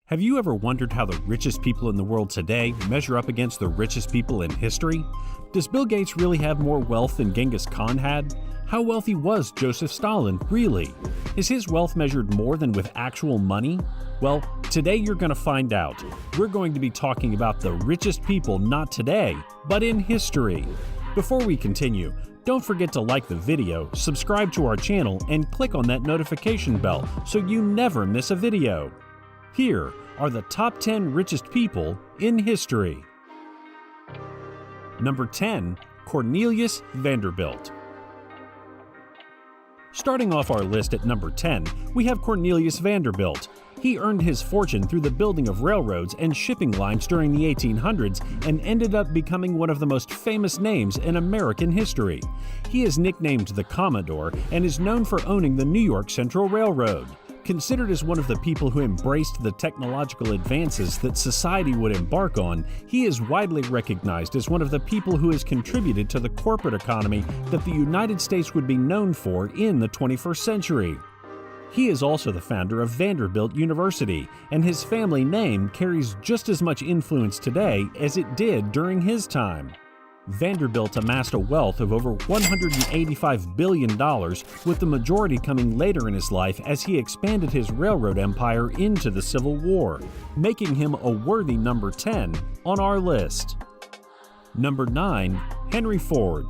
Have you ever wondered how the richest people in the world today measure up against the richest people in history? Does Bill Gates really have more wealth than Genghis Khan had? How wealthy was Joseph Stalin, really? Is his wealth measured more than with actual money? Well, today you're going to find out. We're going to be talking about the richest people not today, but in history. Before we continue, don't forget to like the video, subscribe to our channel, and click on that notification bell so you never miss a video. Here are the top 10 richest people in history. Number 10. Cornelius Vanderbilt. Starting off our list at number 10, we have Cornelius Vanderbilt. He earned his fortune through the building of railroads and shipping lines during the 1800s and ended up becoming one of the most famous names in American history. He is nicknamed the Commodore and is known for owning the New York Central Railroad. Considered as one of the people who embraced the technological advances that society would embark on, he is widely recognized as one of the people who has contributed to the corporate economy that the United States would be known for in the 21st century. He is also the founder of Vanderbilt University, and his family name carries just as much influence today as it did during his time. Vanderbilt amassed a wealth of over $185 billion, with the majority coming later in his life as he expanded his railroad empire into the Civil War, making him a worthy number 10 on our list. Number 9. Henry Ford.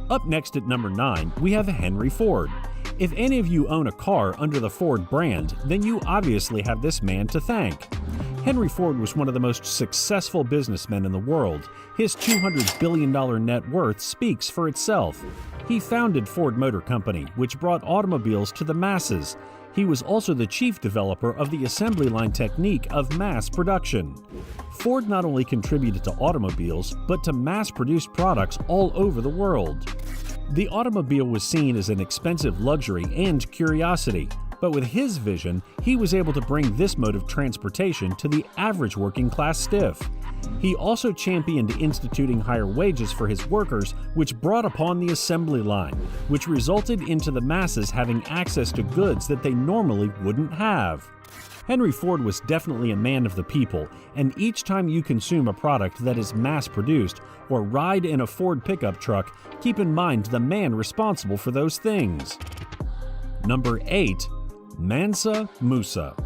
Up next at number 9, we have Henry Ford. If any of you own a car under the Ford brand, then you obviously have this man to thank. Henry Ford was one of the most successful businessmen in the world. His $200 billion net worth speaks for itself. He founded Ford Motor Company, which brought automobiles to the masses. He was also the chief developer of the assembly line technique of mass production. Ford not only contributed to automobiles, but to mass-produced products all over the world. The automobile was seen as an expensive luxury and curiosity, but with his vision, he was able to bring this mode of transportation to the average working-class stiff. He also championed instituting higher wages for his workers, which brought upon the assembly line, which resulted into the masses having access to goods that they normally wouldn't have. Henry Ford was definitely a man of the people, and each time you consume a product that is mass-produced or ride in a Ford pickup truck, keep in mind the man responsible for those things. Number 8. Mansa Musa.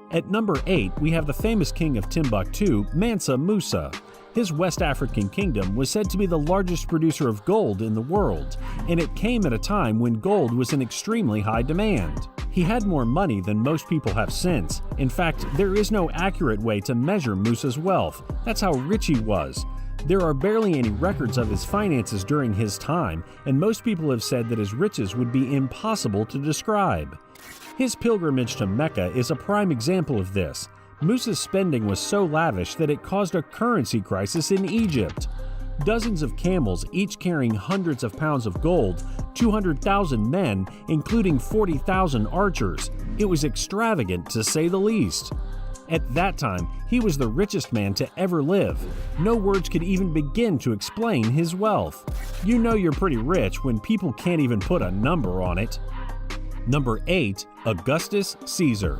At number 8, we have the famous king of Timbuktu, Mansa Musa. His West African kingdom was said to be the largest producer of gold in the world, and it came at a time when gold was in extremely high demand. He had more money than most people have since. In fact, there is no accurate way to measure Musa's wealth. That's how rich he was. There are barely any records of his finances during his time, and most people have said that his riches would be impossible to describe. His pilgrimage to Mecca is a prime example of this. Musa's spending was so lavish that it caused a currency crisis in Egypt. Dozens of camels, each carrying hundreds of pounds of gold, 200,000 men, including 40,000 archers. It was extravagant, to say the least. At that time, he was the richest man to ever live. No words could even begin to explain his wealth. You know you're pretty rich when people can't even put a number on it. Number 8. Augustus Caesar.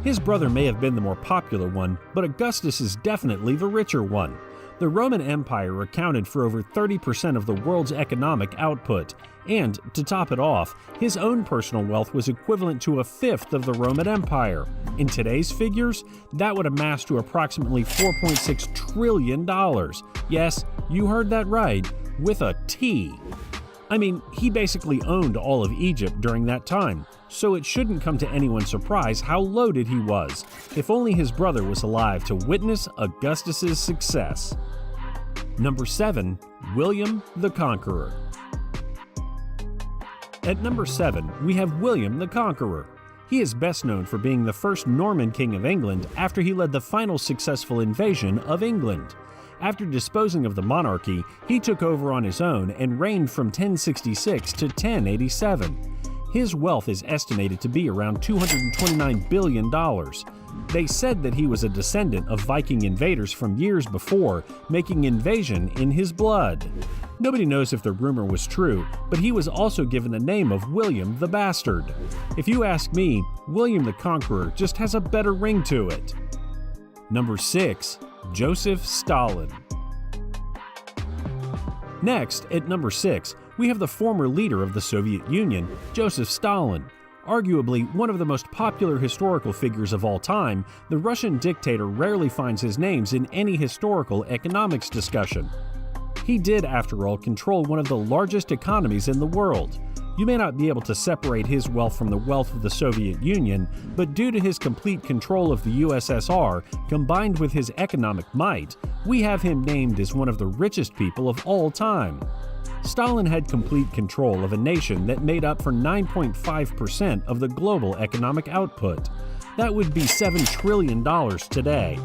His brother may have been the more popular one, but Augustus is definitely the richer one. The Roman Empire accounted for over 30% of the world's economic output, and, to top it off, his own personal wealth was equivalent to a fifth of the Roman Empire. In today's figures, that would amass to approximately $4.6 trillion. Yes, you heard that right, with a T. I mean, he basically owned all of Egypt during that time, so it shouldn't come to anyone's surprise how loaded he was, if only his brother was alive to witness Augustus's success. Number 7. William the Conqueror. At number 7, we have William the Conqueror. He is best known for being the first Norman king of England after he led the final successful invasion of England. After disposing of the monarchy, he took over on his own and reigned from 1066 to 1087. His wealth is estimated to be around $229 billion. They said that he was a descendant of Viking invaders from years before, making invasion in his blood. Nobody knows if the rumor was true, but he was also given the name of William the Bastard. If you ask me, William the Conqueror just has a better ring to it. Number 6. Joseph Stalin. Next, at number 6, we have the former leader of the Soviet Union, Joseph Stalin. Arguably one of the most popular historical figures of all time, the Russian dictator rarely finds his names in any historical economics discussion. He did, after all, control one of the largest economies in the world. You may not be able to separate his wealth from the wealth of the Soviet Union, but due to his complete control of the USSR, combined with his economic might, we have him named as one of the richest people of all time. Stalin had complete control of a nation that made up for 9.5% of the global economic output. That would be $7 trillion today.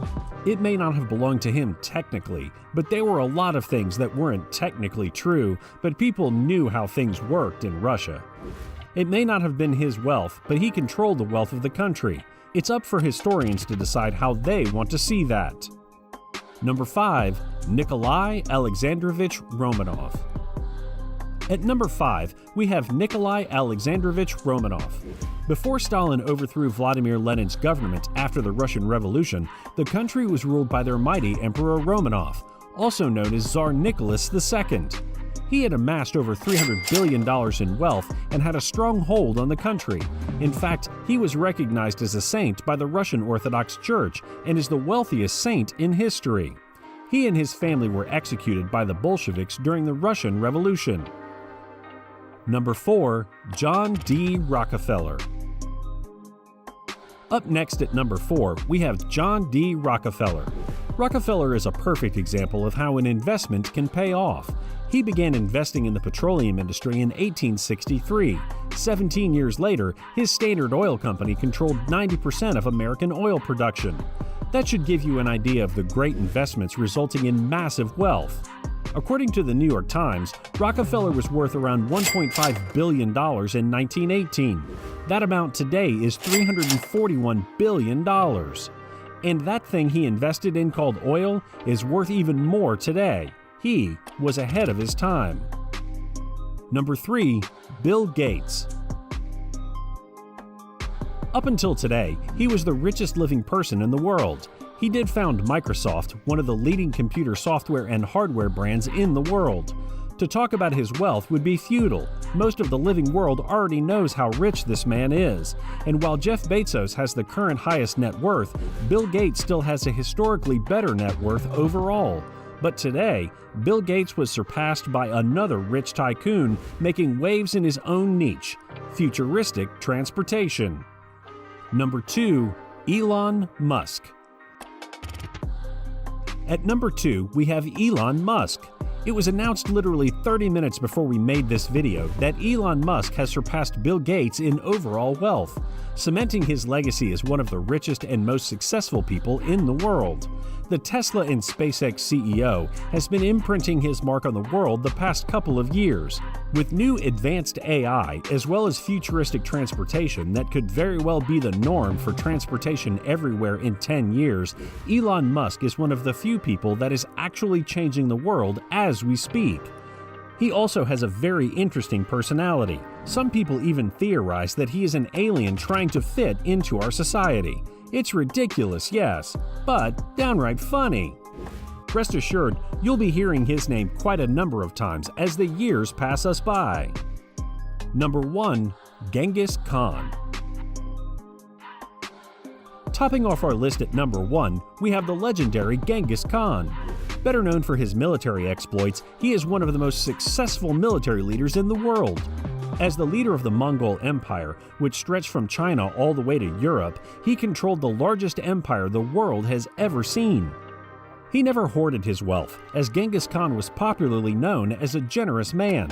It may not have belonged to him technically, but there were a lot of things that weren't technically true, but people knew how things worked in Russia. It may not have been his wealth, but he controlled the wealth of the country. It's up for historians to decide how they want to see that. Number 5. Nikolay Alexandrovich Romanov. At number 5, we have Nikolay Alexandrovich Romanov. Before Stalin overthrew Vladimir Lenin's government after the Russian Revolution, the country was ruled by their mighty Emperor Romanov, also known as Tsar Nicholas II. He had amassed over $300 billion in wealth and had a strong hold on the country. In fact, he was recognized as a saint by the Russian Orthodox Church and is the wealthiest saint in history. He and his family were executed by the Bolsheviks during the Russian Revolution. Number 4. John D. Rockefeller. Up next at number 4, we have John D. Rockefeller. Rockefeller is a perfect example of how an investment can pay off. He began investing in the petroleum industry in 1863. 17 years later, his Standard Oil Company controlled 90% of American oil production. That should give you an idea of the great investments resulting in massive wealth. According to the New York Times, Rockefeller was worth around $1.5 billion in 1918. That amount today is $341 billion. And that thing he invested in called oil is worth even more today. He was ahead of his time. Number 3. Bill Gates. Up until today, he was the richest living person in the world. He did found Microsoft, one of the leading computer software and hardware brands in the world. To talk about his wealth would be futile. Most of the living world already knows how rich this man is. And while Jeff Bezos has the current highest net worth, Bill Gates still has a historically better net worth overall. But today, Bill Gates was surpassed by another rich tycoon making waves in his own niche: futuristic transportation. Number 2. Elon Musk. At number 2, we have Elon Musk. It was announced literally 30 minutes before we made this video that Elon Musk has surpassed Bill Gates in overall wealth, cementing his legacy as one of the richest and most successful people in the world. The Tesla and SpaceX CEO has been imprinting his mark on the world the past couple of years. With new advanced AI, as well as futuristic transportation that could very well be the norm for transportation everywhere in 10 years, Elon Musk is one of the few people that is actually changing the world as we speak. He also has a very interesting personality. Some people even theorize that he is an alien trying to fit into our society. It's ridiculous, yes, but downright funny. Rest assured, you'll be hearing his name quite a number of times as the years pass us by. Number 1. Genghis Khan. Topping off our list at number 1, we have the legendary Genghis Khan. Better known for his military exploits, he is one of the most successful military leaders in the world. As the leader of the Mongol Empire, which stretched from China all the way to Europe, he controlled the largest empire the world has ever seen. He never hoarded his wealth, as Genghis Khan was popularly known as a generous man.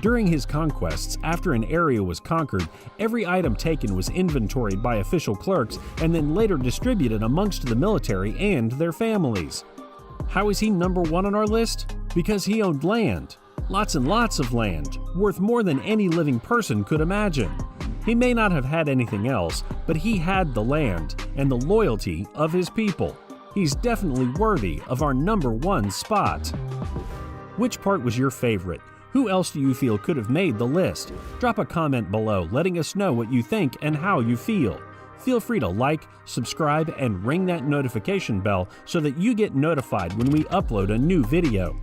During his conquests, after an area was conquered, every item taken was inventoried by official clerks and then later distributed amongst the military and their families. How is he number 1 on our list? Because he owned land. Lots and lots of land, worth more than any living person could imagine. He may not have had anything else, but he had the land and the loyalty of his people. He's definitely worthy of our #1 spot. Which part was your favorite? Who else do you feel could have made the list? Drop a comment below letting us know what you think and how you feel. Feel free to like, subscribe, and ring that notification bell so that you get notified when we upload a new video.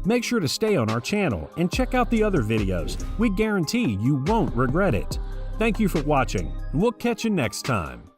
Make sure to stay on our channel and check out the other videos. We guarantee you won't regret it. Thank you for watching, and we'll catch you next time.